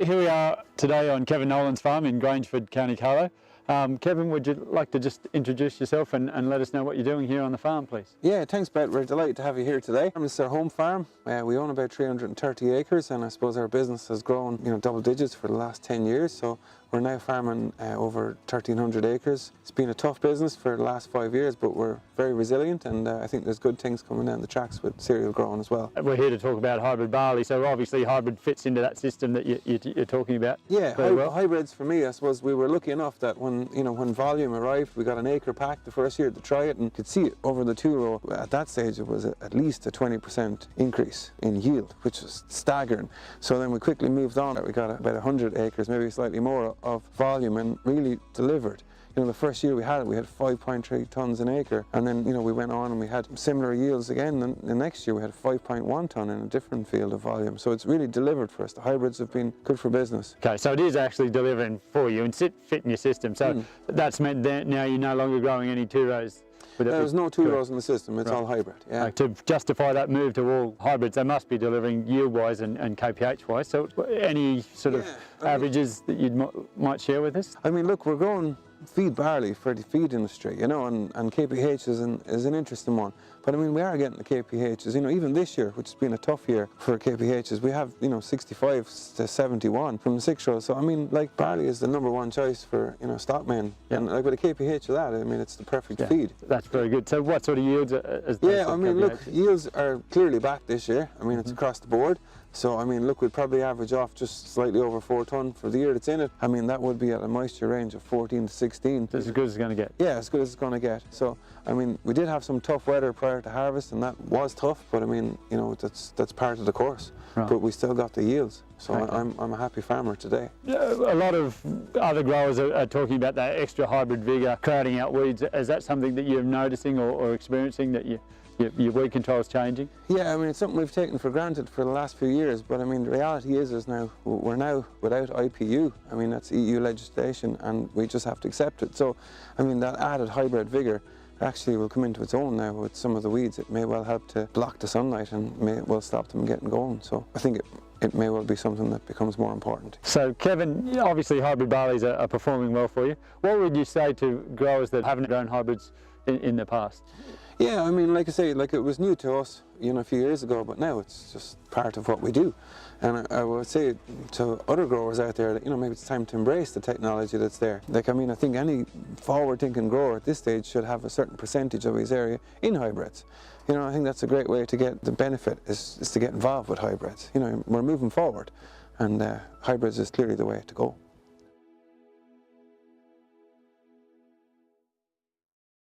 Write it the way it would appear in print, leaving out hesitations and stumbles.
Here we are today on Kevin Nolan's farm in Grangeford, Co.Carlow. Kevin, would you like to just introduce yourself and let us know what you're doing here on the farm, please? Yeah, thanks, Bet. We're delighted to have you here today. This is our home farm. We own about 330 acres, and I suppose our business has grown, double digits for the last 10 years. So we're now farming over 1,300 acres. It's been a tough business for the last 5 years, but we're very resilient, and I think there's good things coming down the tracks with cereal growing as well. We're here to talk about hybrid barley, so obviously hybrid fits into that system that you're talking about. Yeah, very well. Hybrids for me, I suppose we were lucky enough that when volume arrived, we got an acre pack the first year to try it, and could see it over the 2 row. At that stage, it was at least a 20% increase in yield, which was staggering. So then we quickly moved on. We got about 100 acres, maybe slightly more, of volume, and really delivered. The first year we had 5.3 tons an acre, and then we went on and we had similar yields again. And the next year we had 5.1 ton in a different field of volume. So it's really delivered for us. The hybrids have been good for business. Okay, so it is actually delivering for you and fit in your system. So that's meant that now you're no longer growing any 2 rows. There's no 2 rows in the system, it's all hybrid. Yeah. To justify that move to all hybrids, they must be delivering yield-wise and KPH-wise. So any sort of averages that you might share with us? I mean, look, we're growing feed barley for the feed industry, and KPH is an interesting one. But I mean, we are getting the KPHs, even this year, which has been a tough year for KPHs, we have, 65 to 71 from the 6 rows. So I mean, like, barley is the #1 choice for, stockmen. Yeah. And like with a KPH of that, I mean, it's the perfect feed. That's very good. So what sort of yields is Yeah, I mean, look, yields are clearly back this year. I mean, it's across the board. So, I mean, look, we'd probably average off just slightly over 4 ton for the year that's in it. I mean, that would be at a moisture range of 14 to 16. That's as good as it's going to get. Yeah, as good as it's going to get. So, I mean, we did have some tough weather prior to harvest, and that was tough, but I mean, that's part of the course. Right. But we still got the yields. So I'm a happy farmer today. A lot of other growers are talking about that extra hybrid vigour, crowding out weeds. Is that something that you're noticing or experiencing, that your weed control is changing? Yeah, I mean, it's something we've taken for granted for the last few years, but I mean, the reality is we're now without IPU. I mean, that's EU legislation, and we just have to accept it. So, I mean, that added hybrid vigour actually will come into its own now with some of the weeds. It may well help to block the sunlight and may well stop them getting going. So I think it may well be something that becomes more important. So Kevin, obviously hybrid barleys are performing well for you. What would you say to growers that haven't grown hybrids in the past? Yeah, I mean, like I say, it was new to us, a few years ago, but now it's just part of what we do. And I would say to other growers out there that, maybe it's time to embrace the technology that's there. Like, I mean, I think any forward-thinking grower at this stage should have a certain percentage of his area in hybrids. I think that's a great way to get the benefit, is to get involved with hybrids. We're moving forward, and hybrids is clearly the way to go.